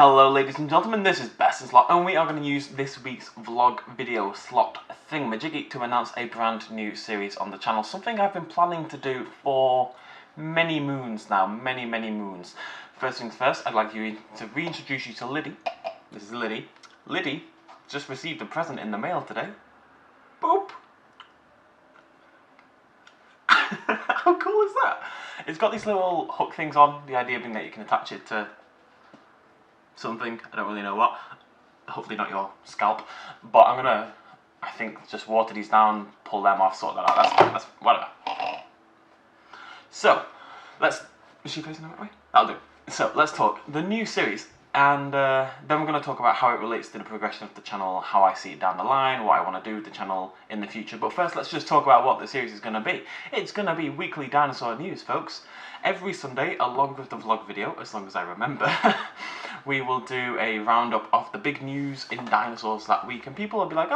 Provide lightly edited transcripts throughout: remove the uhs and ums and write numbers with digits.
Hello ladies and gentlemen, this is Bestinslot and we are going to use this week's vlog video slot thingamajiggy to announce a brand new series on the channel. Something I've been planning to do for many moons now, many moons. First things first, I'd like to reintroduce you to LYDDIE. This is LYDDIE. LYDDIE just received a present in the mail today. Boop! How cool is that? It's got these little hook things on, the idea being that you can attach it to something, I don't really know what, hopefully not your scalp, but I'm gonna, I think, just water these down, pull them off, sort that out, that's whatever. So, is she facing the right way? That'll do. So, let's talk the new series, and then we're going to talk about how it relates to the progression of the channel, how I see it down the line, what I want to do with the channel in the future. But first, let's just talk about what the series is going to be. It's going to be Weekly Dinosaur news, folks. Every Sunday, along with the vlog video, as long as I remember, we will do a roundup of the big news in dinosaurs that week. And people will be like,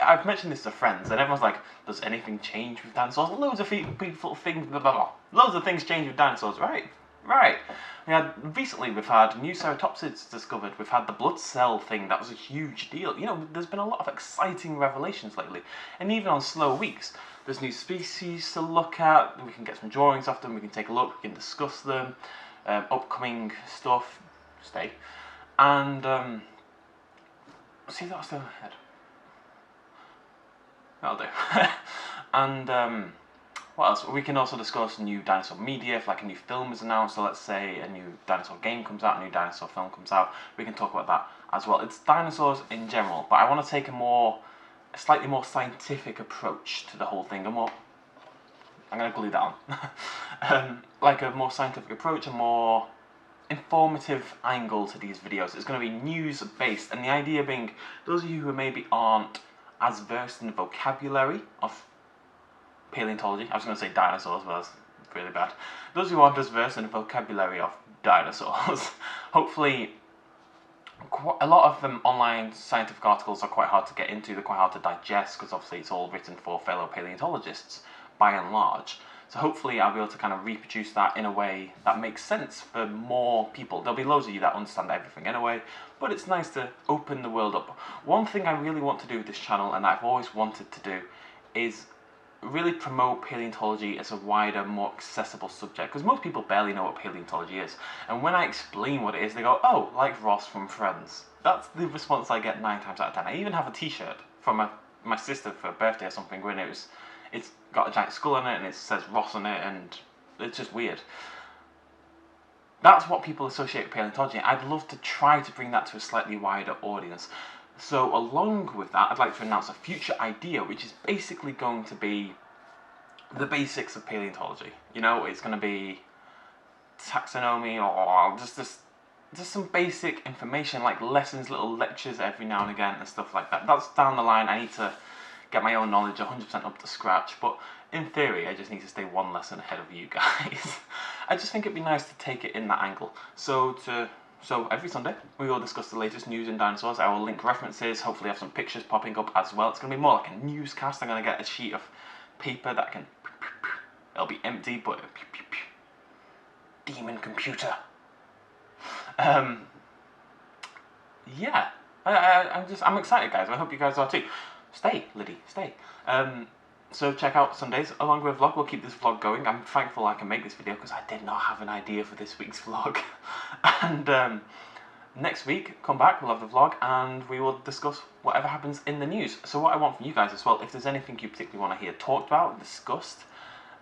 I've mentioned this to friends, and everyone's like, does anything change with dinosaurs? Loads of people things, blah, blah, blah. Loads of things change with dinosaurs, right? Right. Recently we've had new ceratopsids discovered, we've had the blood cell thing, that was a huge deal. You know, there's been a lot of exciting revelations lately, and even on slow weeks, there's new species to look at, we can get some drawings of them, we can take a look, we can discuss them, upcoming stuff, and, see that's still ahead. That'll do. And, what else? We can also discuss new dinosaur media. If like a new film is announced, so let's say a new dinosaur game comes out, a new dinosaur film comes out, we can talk about that as well. It's dinosaurs in general, but I want to take a slightly more scientific approach to the whole thing. I'm going to glue that on. Like a more scientific approach, a more informative angle to these videos. It's going to be news based, and the idea being, those of you who maybe aren't as versed in the vocabulary of paleontology, I was going to say dinosaurs, but that's really bad. Those who aren't as versed in the vocabulary of dinosaurs, hopefully a lot of them online scientific articles are quite hard to get into, they're quite hard to digest, because obviously it's all written for fellow paleontologists, by and large. So hopefully I'll be able to kind of reproduce that in a way that makes sense for more people. There'll be loads of you that understand everything anyway, but it's nice to open the world up. One thing I really want to do with this channel, and I've always wanted to do, is really promote paleontology as a wider, more accessible subject, because most people barely know what paleontology is, and when I explain what it is, they go, oh, like Ross from Friends. That's the response I get 9 times out of 10. I even have a t-shirt from my sister for a birthday or something, when it's got a giant skull on it and it says Ross on it, and it's just weird. That's what people associate with paleontology. I'd love to try to bring that to a slightly wider audience. So along with that, I'd like to announce a future idea, which is basically going to be the basics of paleontology. You know, it's going to be taxonomy, or just some basic information, like lessons, little lectures every now and again and stuff like that. That's down the line. I need to get my own knowledge 100% up to scratch, but in theory I just need to stay one lesson ahead of you guys. I just think it'd be nice to take it in that angle. So every Sunday, we will discuss the latest news in dinosaurs. I will link references, hopefully have some pictures popping up as well. It's going to be more like a newscast. I'm going to get a sheet of paper that can... It'll be empty, but... Demon computer. Yeah. I'm excited, guys. I hope you guys are too. Stay, LYDDIE, stay. So check out Sundays along with vlog. We'll keep this vlog going. I'm thankful I can make this video because I did not have an idea for this week's vlog. And next week, come back, we'll have the vlog and we will discuss whatever happens in the news. So what I want from you guys as well, if there's anything you particularly want to hear talked about, discussed,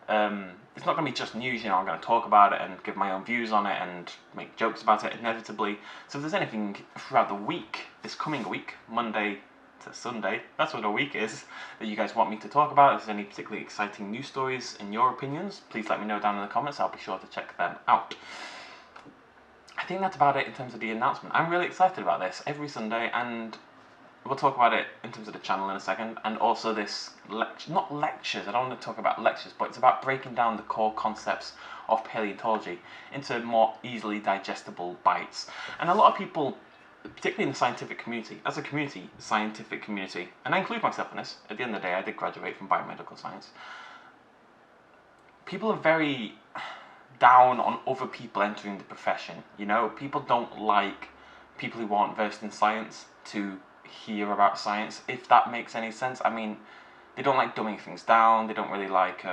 it's not going to be just news, you know, I'm going to talk about it and give my own views on it and make jokes about it inevitably. So if there's anything throughout the week, this coming week, Monday to Sunday, that's what a week is, that you guys want me to talk about, if there's any particularly exciting news stories in your opinions, please let me know down in the comments. I'll be sure to check them out. I think that's about it in terms of the announcement. I'm really excited about this every Sunday, and we'll talk about it in terms of the channel in a second, and also this not lectures, I don't want to talk about lectures, but it's about breaking down the core concepts of paleontology into more easily digestible bites. And a lot of people, particularly in the scientific community, as a community, scientific community, and I include myself in this, at the end of the day I did graduate from biomedical science, people are very down on other people entering the profession, you know, people don't like people who aren't versed in science to hear about science, if that makes any sense. I mean, they don't like dumbing things down, they don't really like,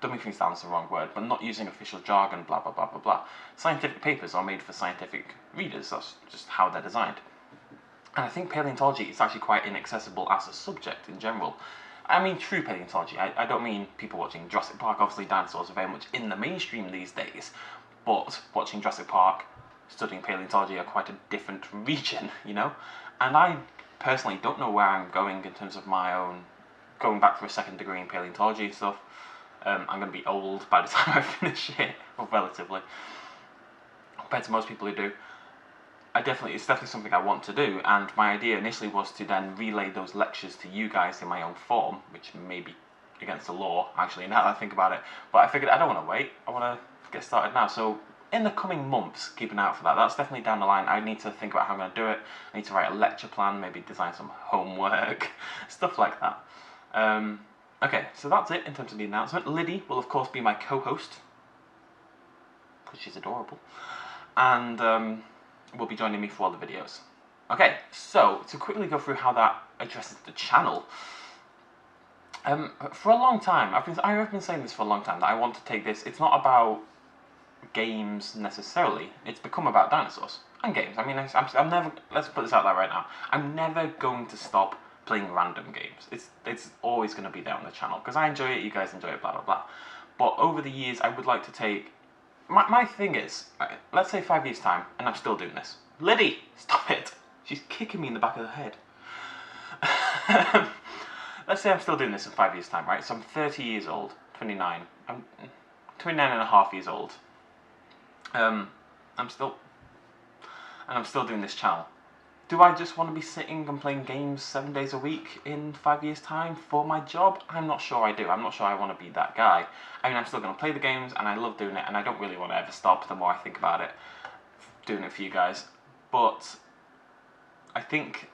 dumbing things down is the wrong word, but not using official jargon, blah blah blah blah blah. Scientific papers are made for scientific readers, that's just how they're designed. And I think paleontology is actually quite inaccessible as a subject in general. I mean true paleontology, I don't mean people watching Jurassic Park. Obviously dinosaurs are very much in the mainstream these days, but watching Jurassic Park, studying paleontology are quite a different region, you know? And I personally don't know where I'm going in terms of my own, going back for a second degree in paleontology and stuff. I'm going to be old by the time I finish it, or relatively, compared to most people who do. It's definitely something I want to do, and my idea initially was to then relay those lectures to you guys in my own form, which may be against the law, actually, now that I think about it. But I figured I don't want to wait, I want to get started now. So in the coming months, keep an eye out for that. That's definitely down the line. I need to think about how I'm going to do it. I need to write a lecture plan, maybe design some homework, stuff like that. Okay, so that's it in terms of the announcement. LYDDIE will of course be my co-host, because she's adorable, and will be joining me for all the videos. Okay, so to quickly go through how that addresses the channel. For a long time, I've been saying this for a long time, that I want to take this, it's not about games necessarily, it's become about dinosaurs and games. I mean, I'm never, let's put this out there right now, I'm never going to stop playing random games. It's always going to be there on the channel, because I enjoy it, you guys enjoy it, blah blah blah. But over the years, I would like to take, my thing is, let's say 5 years time, and I'm still doing this. LYDDIE, stop it! She's kicking me in the back of the head. Let's say I'm still doing this in 5 years time, right? So I'm 30 years old, 29. I'm 29 and a half years old. I'm still doing this channel. Do I just want to be sitting and playing games 7 days a week in 5 years time for my job? I'm not sure I do. I'm not sure I want to be that guy. I mean, I'm still going to play the games, and I love doing it, and I don't really want to ever stop the more I think about it, doing it for you guys. But I think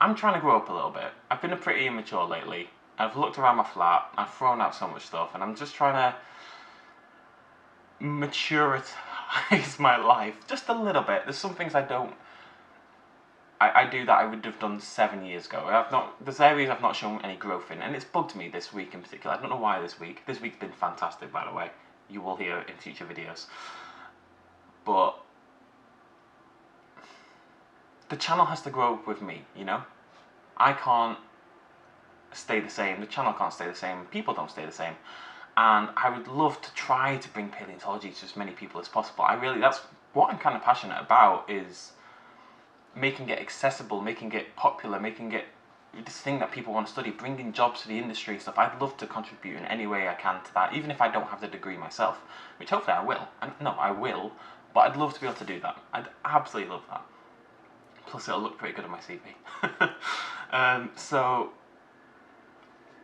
I'm trying to grow up a little bit. I've been pretty immature lately. I've looked around my flat, I've thrown out so much stuff, and I'm just trying to maturitize my life just a little bit. There's some things I do that I would have done 7 years ago. There's areas I've not shown any growth in, and it's bugged me this week in particular. I don't know why this week. This week's been fantastic, by the way. You will hear in future videos. But the channel has to grow with me, you know? I can't stay the same, the channel can't stay the same, people don't stay the same. And I would love to try to bring paleontology to as many people as possible. That's what I'm kind of passionate about, is making it accessible, making it popular, making it this thing that people want to study, bringing jobs to the industry and stuff. I'd love to contribute in any way I can to that, even if I don't have the degree myself, which hopefully I will. I will, but I'd love to be able to do that. I'd absolutely love that. Plus it'll look pretty good on my CV. So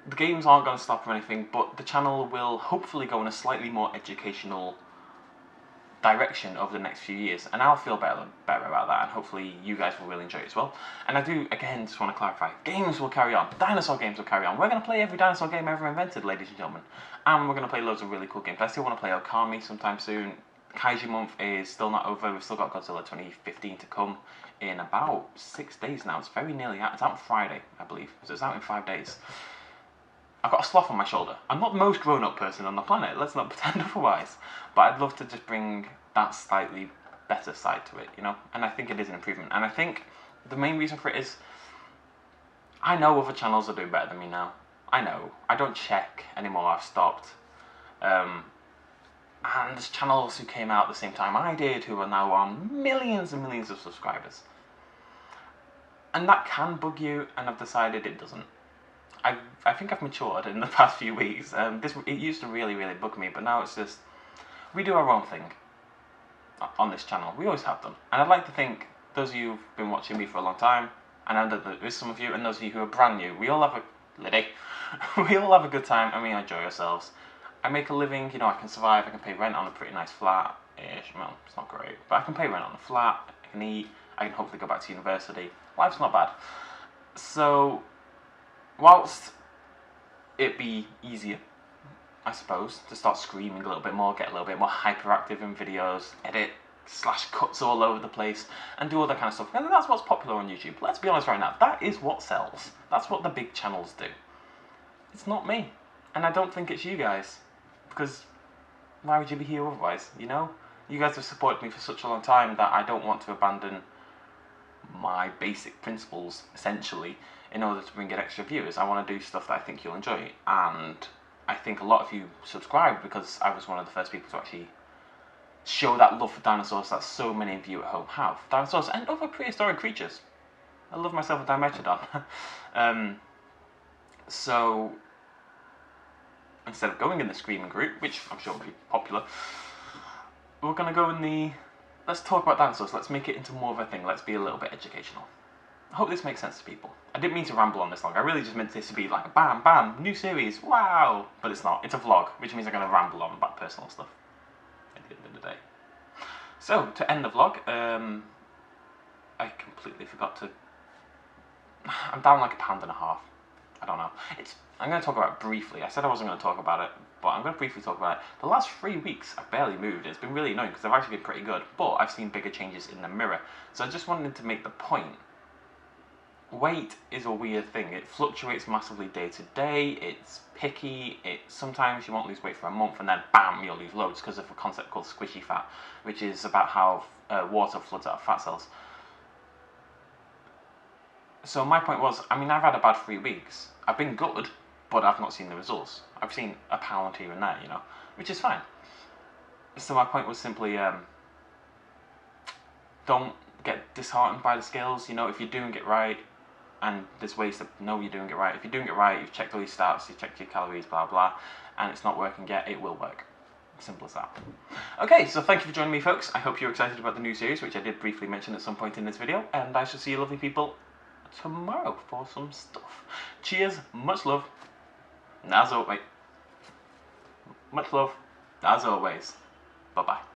the games aren't going to stop or anything, but the channel will hopefully go in a slightly more educational direction over the next few years, and I'll feel better about that, and hopefully you guys will really enjoy it as well. And I do, again, just want to clarify, games will carry on, dinosaur games will carry on. We're going to play every dinosaur game ever invented, ladies and gentlemen, and we're going to play loads of really cool games. I still want to play Okami sometime soon. Kaiju month is still not over, we've still got Godzilla 2015 to come in about 6 days now. It's very nearly out. It's out on Friday, I believe, so it's out in 5 days. I've got a sloth on my shoulder. I'm not the most grown-up person on the planet, let's not pretend otherwise. But I'd love to just bring that slightly better side to it, you know? And I think it is an improvement. And I think the main reason for it is, I know other channels are doing better than me now. I know. I don't check anymore, I've stopped. And there's channels who came out at the same time I did, who are now on millions and millions of subscribers. And that can bug you, and I've decided it doesn't. I think I've matured in the past few weeks. It used to really, really bug me, but now it's just, we do our own thing on this channel. We always have done. And I'd like to think, those of you who've been watching me for a long time, and I know that there is some of you, and those of you who are brand new, we all have we all have a good time, and we enjoy ourselves. I make a living, you know, I can survive, I can pay rent on a pretty nice flat-ish. Well, it's not great, but I can pay rent on a flat, I can eat, I can hopefully go back to university. Life's not bad. So, whilst it'd be easier, I suppose, to start screaming a little bit more, get a little bit more hyperactive in videos, edit slash cuts all over the place and do all that kind of stuff. And that's what's popular on YouTube. Let's be honest right now, that is what sells. That's what the big channels do. It's not me. And I don't think it's you guys. Because why would you be here otherwise, you know? You guys have supported me for such a long time that I don't want to abandon my basic principles, essentially, in order to bring in extra viewers. I want to do stuff that I think you'll enjoy. And I think a lot of you subscribed because I was one of the first people to actually show that love for dinosaurs that so many of you at home have. Dinosaurs and other prehistoric creatures. I love myself a Dimetrodon. So, instead of going in the Screaming group, which I'm sure will be popular, we're going to go in the... Let's talk about dinosaurs. Let's make it into more of a thing. Let's be a little bit educational. I hope this makes sense to people. I didn't mean to ramble on this long. I really just meant this to be like a bam, bam, new series, wow! But it's not. It's a vlog, which means I'm going to ramble on about personal stuff at the end of the day. So, to end the vlog, I completely forgot to... I'm down like £1.50. I don't know. I'm going to talk about it briefly. I said I wasn't going to talk about it, but I'm going to briefly talk about it. The last 3 weeks, I've barely moved. It's been really annoying because I've actually been pretty good, but I've seen bigger changes in the mirror. So I just wanted to make the point. Weight is a weird thing. It fluctuates massively day to day. It's picky. Sometimes you won't lose weight for a month and then bam, you'll lose loads because of a concept called squishy fat, which is about how water floods out of fat cells. So my point was, I mean, I've had a bad 3 weeks. I've been good, but I've not seen the results. I've seen a pound here and there, you know, which is fine. So my point was simply, don't get disheartened by the scales. You know, if you're doing it right, and there's ways to know you're doing it right. If you're doing it right, you've checked all your stats, you've checked your calories, blah, blah, and it's not working yet, it will work. Simple as that. Okay, so thank you for joining me, folks. I hope you're excited about the new series, which I did briefly mention at some point in this video, and I shall see you lovely people tomorrow for some stuff. Cheers, much love, as always. Much love, as always. Bye-bye.